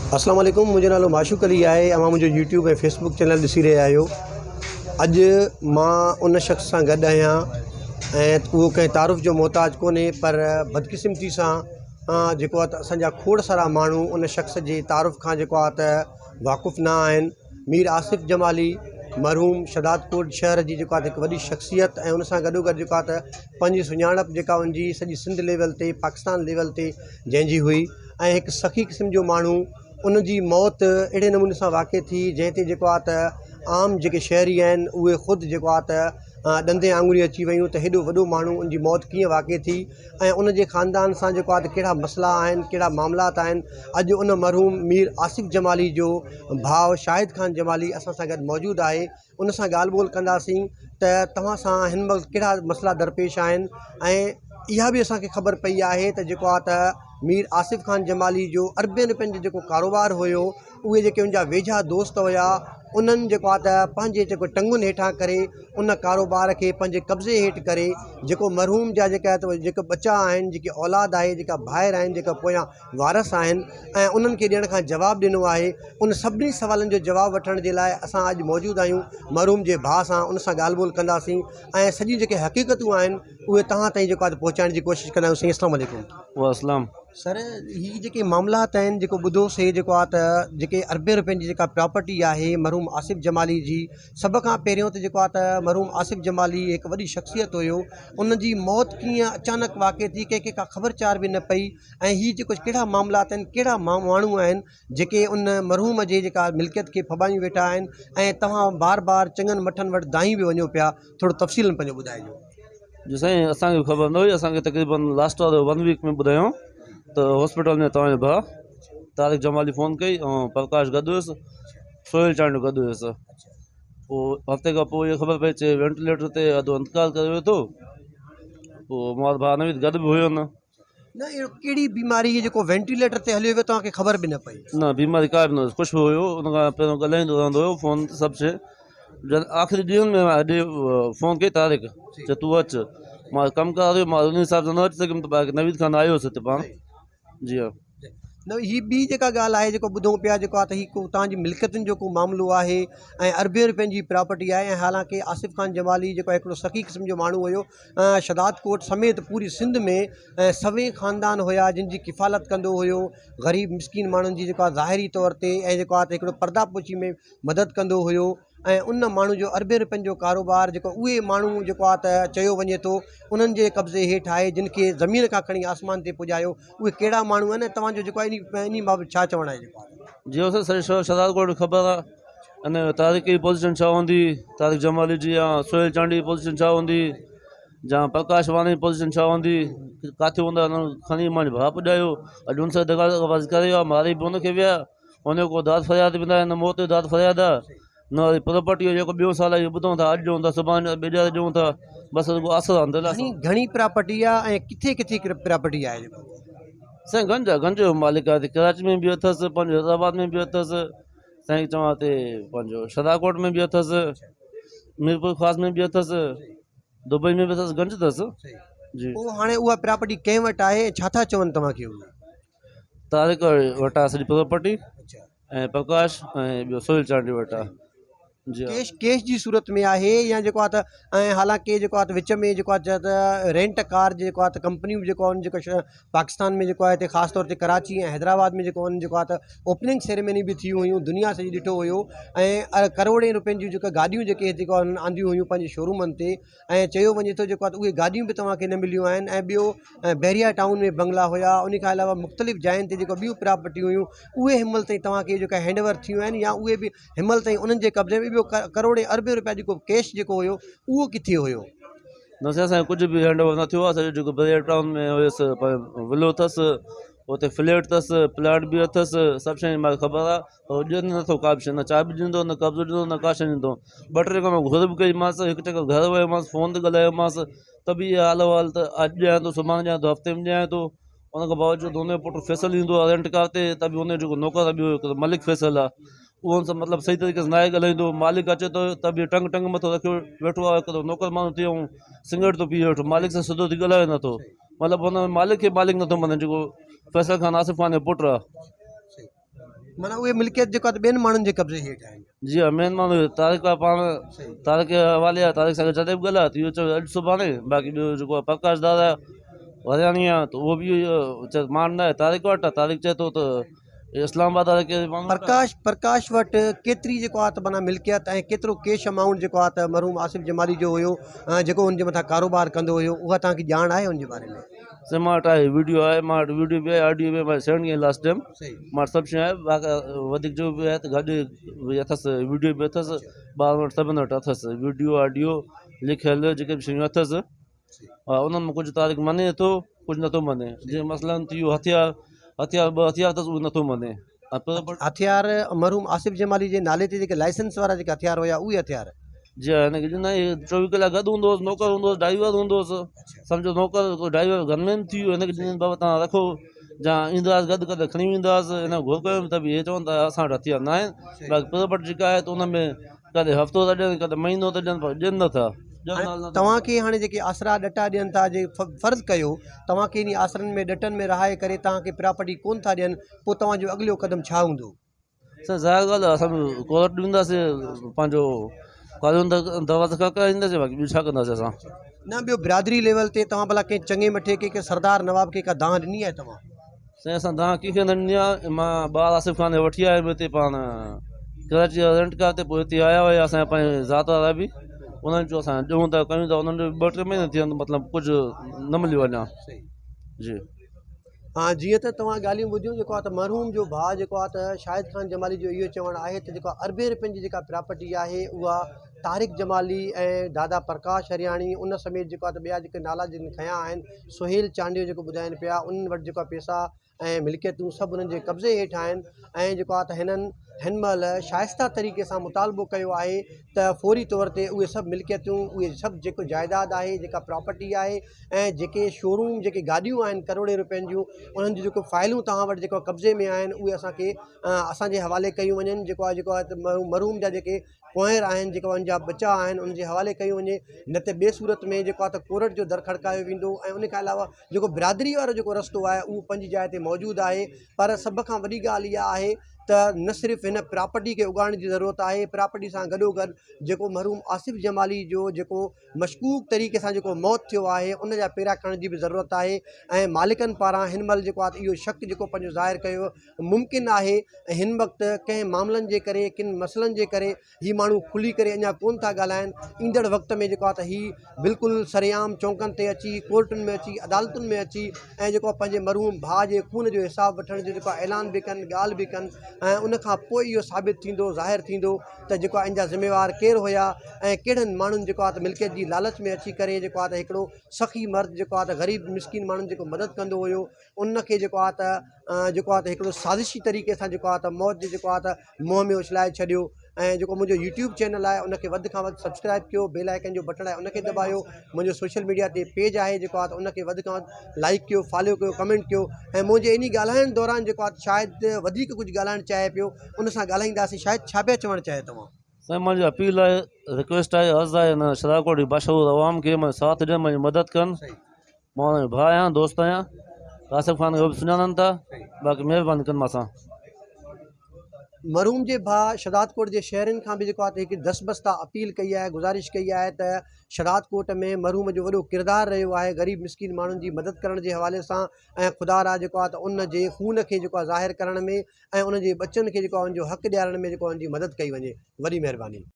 अस्सलाम वालेकुम, मुंहिंजो नालो माशूक अली आहे। अवां मुंहिंजो यूट्यूब ऐं फेसबुक चैनल ॾिसी रहिया आहियो। अॼु मां उन शख़्स सां गॾु आहियां ऐं उहो कंहिं तारुफ़ जो मोहताज कोन्हे, पर बदकिस्मती सां जेको आहे त असांजा खोड़ सारा माण्हू उन शख़्स जे तारुफ़ खां जेको आहे त वाक़ुफ़ु न आहिनि। मीर आसिफ़ जमाली मरहूम शदादकोट शहर जी जेको आहे त हिकु वॾी शख़्सियत ऐं उन सां गॾोगॾु जेको आहे त पंहिंजी सुञाणप जेका उनजी सॼी सिंध लेवल ते, पाकिस्तान लेवल ते जंहिंजी हुई, ऐं हिकु सखी क़िस्म जो माण्हू उन जी मौत अहिड़े नमूने सां वाक़ई थी जंहिं ते जेको आहे त आम जेके शहरी आहिनि उहे ख़ुदि जेको आहे त ॾंदे आङुरी अची वियूं त हेॾो वॾो माण्हू उन जी मौत कीअं वाक़ई थी ऐं उन जे ख़ानदान सां जेको आहे त कहिड़ा मसइला आहिनि, कहिड़ा मामलात आहिनि। अॼु उन मरहूम मीर आसिफ़ जमाली जो भाउ शाहिद ख़ान जमाली असां सां गॾु मौजूदु आहे। उन सां ॻाल्हि ॿोल कंदासीं त तव्हां सां हिन वक़्तु कहिड़ा मसइला दरपेश आहिनि। ऐं इहा बि असांखे ख़बर पई आहे त जेको आहे त मीर आसिफ़ ख़ान जमाली जो अरबे रुपयनि जो जेको कारोबार हुयो, उहे जेके उनजा वेझा दोस्त हुया उन्हनि जेको आहे त पंहिंजे जेको टंगुनि हेठां करे उन कारोबार खे पंहिंजे कब्ज़े हेठि करे जेको मरहूम जा जेका बचा आहिनि, जेकी औलाद आहे, जेका ॿाहिरि आहिनि, जेका पोयां वारस आहिनि, ऐं उन्हनि खे ॾियण खां जवाबु ॾिनो आहे। उन सभिनी सवालनि जो जवाबु वठण जे लाइ असां अॼु मौजूदु आहियूं मरहूम जे भाउ सां। उन सां ॻाल्हि ॿोल कंदासीं ऐं सॼियूं जेके हक़ीक़तूं आहिनि उहे तव्हां ताईं जेको आहे त पहुचाइण जी कोशिशि कंदा आहियूं। अस्सलाम वालेकुम। वासलाम। सर, हीअ जेके मामलात आहिनि जेको ॿुधोसीं जेको आहे त जेके अरबे रुपयनि जी जेका प्रॉपर्टी आहे मरहूम आसिफ़ जमाली जी, सभ खां पहिरियों त जेको आहे त मरहूम आसिफ़ जमाली हिकु वॾी शख़्सियत हुयो। उन जी मौत कीअं अचानक वाक़ई थी, कंहिंखे का ख़बरचार बि न पई, ऐं हीअ जेको कहिड़ा मामलात आहिनि, कहिड़ा माण्हू आहिनि जेके उन मरहूम जे जेका मिल्कियत खे फबायूं वेठा आहिनि, ऐं तव्हां बार बार चङनि मठनि वटि दाई बि वञो पिया, थोरो तफ़सील में पंहिंजो ॿुधाइजो। जी साईं, असांखे ख़बर न हुई। असांखे तक़रीबन लास्ट वारो 1 वीक में ॿुधायूं त हॉस्पिटल में तव्हांजो भाउ तारिक जमाली फ़ोन कई ऐं प्रकाश गॾु हुयुसि, सोहेल चांडू गॾु हुयुसि। पोइ हफ़्ते खां पोइ इहा ख़बर पई चए वेंटिलेटर ते अधु इंतकाल करे वियो थो। पोइ मां भाउ नवीद गॾु बि हुयो न अहिड़ो कहिड़ी बीमारी जेको वेंटिलेटर ते हलियो वियो तव्हांखे ख़बर बि न पई? न बीमारी का बि न हुई, कुझु बि हुयो। उन खां पहिरियों ॻाल्हाईंदो रहंदो हुयो फ़ोन ते सभु शइ। जॾहिं आख़िरी ॾींहंनि में अॼु फ़ोन कई तारिक चए तूं अचु। मां कमु कार हुयो, मां उन हिसाब सां न अची सघियुमि त ॿाहिरि नवीद खान आयो हुउसि हिते पाण। जी हा। न, हीअ ॿी जेका ॻाल्हि आहे जेको ॿुधूं पिया जेको आहे त हीअ को तव्हांजी मिल्कियतुनि जो को मामिलो आहे ऐं अरबे रुपयनि जी प्रॉपर्टी आहे। ऐं हालांकि आसिफ़ ख़ान जमाली जेको हिकिड़ो सखी क़िस्म जो माण्हू हुयो, शदादकोट समेत पूरी सिंध में सभई ख़ानदान हुया जिन जी किफ़ालत कंदो हुयो, ग़रीब मिसकिन माण्हुनि जी जेको आहे ज़ाहिरी तौर ते, ऐं जेको आहे त हिकिड़ो पर्दापोशी में मदद कंदो हुयो। ऐं उन माण्हू जो अरबे रुपयनि जो कारोबार जेको उहे माण्हू जेको आहे त चयो वञे थो उन्हनि जे कब्ज़े हेठि आहे, जिन खे ज़मीन खां खणी आसमान ते पुॼायो। उहे कहिड़ा माण्हू आहिनि, तव्हांजो जेको आहे इन बाबति छा चवणु आहे? जेको आहे जी हो सर, शदादकोट ख़बर आहे। अने तारिक जी पोज़ीशन छा हूंदी, तारिक जमाली जी, या सोहेल चांडी जी पोज़ीशन छा हूंदी, या प्रकाश वानी जी पोज़ीशन छा हूंदी, किथे हूंदा खणी मुंहिंजो भाउ पुॼायो। अॼु उन सां दगाबाज़ी करे वियो, मारे बि उनखे विया। उनजो को दाद फ़रियाद बि न आहे, न मौत जो दाद फ़रियाद आहे, न वरी प्रॉपर्टी जो जेको ॿियो साल इहो ॿुधूं था, अॼु ॾियूं था, सुभाणे ॿिए ॾियूं था, बसि रुॻो असरु आहे। घणी प्रॉपर्टी आहे ऐं किथे किथे प्रॉपर्टी आहे? साईं गंज जो मालिक आहे। कराची में बि अथसि, पंहिंजो हैदराबाद में बि अथसि, साईं चवां ते पंहिंजो शदाकोट में बि अथसि, मीरपुर ख़ास में बि अथसि, दुबई में बि अथसि, गंज अथसि। जी। पोइ हाणे उहा प्रॉपर्टी कंहिं वटि आहे, छा था चवनि तव्हांखे? तारिक वटि आहे सॼी प्रॉपर्टी, ऐं प्रकाश ऐं ॿियो सोहेल चांडी वटि आहे। जी। केश जी सूरत में आहे या जेको आहे त, ऐं हालांकि जेको आहे त विच में जेको आहे त रेंट कार जेको आहे त कंपनियूं जेको आहिनि, जेको पाकिस्तान में जेको आहे हिते ख़ासि तौर ते कराची ऐं हैदराबाद में जेको आहिनि, जेको आहे त ओपनिंग सेरेमनी बि थी हुयूं, दुनिया सॼी ॾिठो हुयो। ऐं करोड़े रुपयनि जूं जेका गाॾियूं जेके जेको आहिनि आंदियूं हुयूं पंहिंजे शोरूमनि ते, ऐं चयो वञे थो जेको आहे त उहे गाॾियूं बि तव्हांखे न मिलियूं आहिनि। ऐं ॿियो बहरिया टाउन में बंगला हुया, उन खां अलावा मुख़्तलिफ़ जायुनि ते जेको ॿियूं प्रॉपर्टियूं हुयूं, उहे हिनमहिल ताईं तव्हांखे जेका हैंडओवर थियूं आहिनि, या उहे बि हिनमहिल ताईं उन्हनि जे कब्ज़े में। ॿियो करोड़े अरबे रुपया जेको कैश जेको हुयो उहो किथे हुयो? न साईं, असांजो कुझु बि हैंड ओवर न थियो आहे। सॼो जेको बहरिया टाउन में हुयुसि, विलो अथसि, उते फ्लैट अथसि, प्लाट बि अथसि, सभु शयूं मूंखे ख़बर आहे। उहो ॾियनि नथो का बि शइ, न चाबी ॾींदो, न कब्ज़ो ॾींदो, न का शइ ॾींदो। 2-3 खां मां घुर बि कईमांसि, हिकु चकर घर वियोमांसि, फ़ोन ते ॻाल्हायोमांसि, त बि इहा हाल वाल त अॼु ॾियां थो, सुभाणे ॾियां थो, हफ़्ते में ॾियां थो। उन खां बावजूदि हुनजो पुटु फैसल ईंदो आहे रेंट कार ते, त बि हुनजो जेको नौकर ॿियो हिकिड़ो मलिक फैसल आहे, उहो हुन सां मतिलबु सही तरीक़े सां न आहे ॻाल्हाईंदो। मालिक अचे थो त बि टंग टंग मथो रखियो वेठो आहे, हिकिड़ो नौकर माण्हू थी ऐं सिगरेट थो पी वेठो, मालिक सां सिधो थी ॻाल्हाए नथो। मतिलबु हुन मालिक खे मालिक नथो मञे, जेको फैसल ख़ान आसिफ़ ख़ान जो पुटु आहे। माना उहे मिल्कियत जेको आहे ॿियनि माण्हुनि जे कब्ज़े हेठि आहिनि। जी हाँ मेन माण्हू तारिक आहे पाण तारिक जे हवाले आहे तारिक सां गॾु जॾहिं बि ॻाल्हाए त इहो चयो अॼु सुभाणे बाक़ी ॿियो जेको आहे प्रकाश दादा हरियाणी आहे त उहो बि इहो चए मां न आहे तारिक वटि आहे तारिक चए थो त इस्लामाबाद वारे के माण्हू वटि आहे। प्रकाश वटि केतिरी जेको आहे त माना मिल्कियत ऐं केतिरो कैश अमाउंट जेको आहे त मरहूम आसिफ़ जमाली जो हुयो जेको हुनजे मथां कारोबार कंदो हुयो उहा तव्हांखे ॼाण आहे हुनजे बारे में? से मां वटि आहे वीडियो आहे मां वटि वीडियो बि आहे ऑडियो बि आहे मां सेंड कयई लास्ट टाइम मां वटि सभु शइ आहे बाक़ी वधीक जो बि आहे त गॾु बि अथसि वीडियो बि अथसि ॿारनि वटि सभिनि वटि अथसि वीडियो ऑडियो लिखियलु जेके बि शयूं अथसि हा उन्हनि में कुझु तारीख़ मञे थो कुझु नथो मञे जीअं मसइलनि थी वियो हथियार ॿ हथियार अथसि उहो नथो मञे। हथियार मरहूम आसिफ़ जमाली जे नाले ते जेके लाइसेंस वारा जेके हथियार हुया उहे हथियार जी हाँ हिनखे ॾिना 24 कलाक गॾु हूंदो हुउसि नौकर हूंदो हुउसि ड्राइवर हूंदो हुउसि सम्झो नौकर ड्राइवर गनमैन थी वियो हिनखे ॾिननि बाबा तव्हां रखो या ईंदासीं गॾु कॾहिं खणी वेंदासीं हिन घुर कयो त बि इहे चवनि था असां वटि हथियार न आहिनि बाक़ी प्रॉपर्टी जेका आहे त उन में कॾहिं हफ़्तो था ॾियनि कॾहिं महीनो था ॾियनि पर ॾियनि नथा। तव्हांखे हाणे जेके आसरा ॾटा ॾियनि था जे फ़र्ज़ु कयो तव्हांखे इन आसरनि में ॾटनि में रहाए करे तव्हांखे प्रॉपर्टी कोन था ॾियनि पोइ तव्हांजो अॻिलो क़दम छा हूंदो? सर ज़ाहिर ॻाल्हि आहे असां कोर्ट ॾींदासीं पंहिंजो कानून दवा त कराईंदासीं बाक़ी ॿियो छा कंदासीं असां। न ॿियो बिरादरी लेवल ते तव्हां भला कंहिं चङे मथे कंहिंखे सरदार नवाब खे का दांह ॾिनी आहे तव्हां? साईं असां दांह कंहिंखे न ॾिनी आहे मां ॿार आसिफ़ खान वठी आयुमि हिते पाण कराची रेंट कार ते पोइ हिते आया हुया असांजा पंहिंजे ज़ात वारा बि उन्हनि चयो असां ॾियूं था कयूं था उन्हनि जो 2-3 महीना थी विया मतिलबु कुझु न मिलियो अञा। जी हाँ जीअं त तव्हां ॻाल्हियूं ॿुधियूं जेको आहे त मरहूम जो भाउ जेको आहे त शाहिद ख़ान जमाली जो इहो चवणु आहे त जेको अरबे रुपयनि जी जेका प्रॉपर्टी आहे उहा तारिक जमाली ऐं दादा प्रकाश हरियाणी उन समेत जेको आहे त ॿिया जेके नाला जिन खयां आहिनि सुहेल चांडियो जेको ॿुधाइनि पिया उन्हनि वटि जेको आहे पैसा ऐं मिल्कियतूं सभु उन्हनि जे कब्ज़े हेठि आहिनि ऐं जेको आहे त हिननि हिन महिल शाइस्ता तरीक़े सां मुतालबो कयो आहे त फौरी तौर ते उहे सभु मिल्कियतूं उहे सभु जेको जाइदाद आहे जेका प्रॉपर्टी आहे ऐं जेके शोरूम जेके गाॾियूं आहिनि करोड़े रुपयनि जूं उन्हनि जी जेको फाइलूं तव्हां वटि जेको कब्ज़े में आहिनि उहे असांखे असांजे हवाले कयूं वञनि जेको आहे त मरहूम जा जेके कुंवर आहिनि जेका उन जा बचा आहिनि उन जे हवाले कयूं वञे न त ॿिए सूरत में जेको आहे त कोर्ट जो दर खड़कायो वेंदो ऐं उन खां अलावा जेको बिरादरी वारो जेको रस्तो आहे उहो पंहिंजी जाइ ते मौजूदु आहे पर सभ खां वॾी ॻाल्हि इहा आहे त न सिर्फ़ु हिन प्रॉपर्टी खे उगाइण जी ज़रूरत आहे प्रॉपर्टी सां गॾोगॾु जेको मरहूम आसिफ़ जमाली जो जेको मशकूक तरीक़े सां जेको मौत थियो आहे उन जा पेरा करण जी बि ज़रूरत आहे ऐं मालिकनि पारां हिन महिल जेको आहे त इहो शक जेको पंहिंजो ज़ाहिर कयो मुमकिन आहे हिन वक़्तु कंहिं मामलनि जे करे किन मसइलनि जे करे हीअ माण्हू खुली करे अञा कोन था ॻाल्हाइनि ईंदड़ वक़्त में जेको आहे त हीअ बिल्कुलु सरेआम चौंकनि ते अची कोर्टुनि में अची अदालतुनि में अची ऐं जेको आहे पंहिंजे मरहूम भाउ जे खून जो हिसाब वठण जो जेको आहे ऐलान बि कनि ॻाल्हि बि कनि ऐं उन खां पोइ इहो साबित थींदो ज़ाहिर थींदो त जेको आहे इन जा ज़िम्मेवार केरु हुया ऐं कहिड़नि माण्हुनि जेको आहे त मिल्कियत जी लालच में अची करे जेको आहे त हिकिड़ो सख़ी मर्द जेको आहे त ग़रीब मिसकिन माण्हुनि जेको मदद कंदो हुयो उनखे जेको आहे त हिकिड़ो साज़िशी तरीक़े सां जेको आहे त मौत जे जेको आहे त मुंहं में उछलाए छॾियो ऐं जेको मुंहिंजो यूट्यूब चैनल आहे उनखे वधि खां वधि सब्सक्राइब कयो बेल आइकन जो बटण आहे उनखे दॿायो मुंहिंजो सोशल मीडिया ते पेज आहे जेको आहे त उनखे वधि खां वधि लाइक कयो फॉलो कयो कमेंट कयो ऐं मुंहिंजे इन ॻाल्हाइण दौरान जेको आहे शायदि वधीक कुझु ॻाल्हाइणु चाहे पियो उन सां ॻाल्हाईंदासीं शायदि छा पिया चवणु चाहे तव्हां? साईं मुंहिंजी अपील आहे रिक्वेस्ट आहे अर्ज़ु आहे न शराकोट मशहूरु अवाम खे साथ ॾियनि मुंहिंजी मदद कनि मां हुनजो भाउ आहियां दोस्त आहियां आसिफ़ ख़ान खे बि सुञाणनि था बाक़ी महिरबानी कनि मां सां। मरहूम जे भाउ शहदाद कोट जे शहरनि खां बि जेको आहे त हिकु दसबस्ता अपील कई आहे गुज़ारिश कई आहे त शहदाद कोट में मरहूम जो वॾो किरदारु रहियो आहे ग़रीब मिसकिन माण्हुनि जी मदद करण जे हवाले सां ऐं ख़ुदा रा जेको आहे त उन जे खून खे जेको आहे ज़ाहिर करण में ऐं उन जे बचनि खे जेको आहे उनजो हक़ ॾियारण में जेको आहे उनजी मदद कई वञे। वॾी महिरबानी।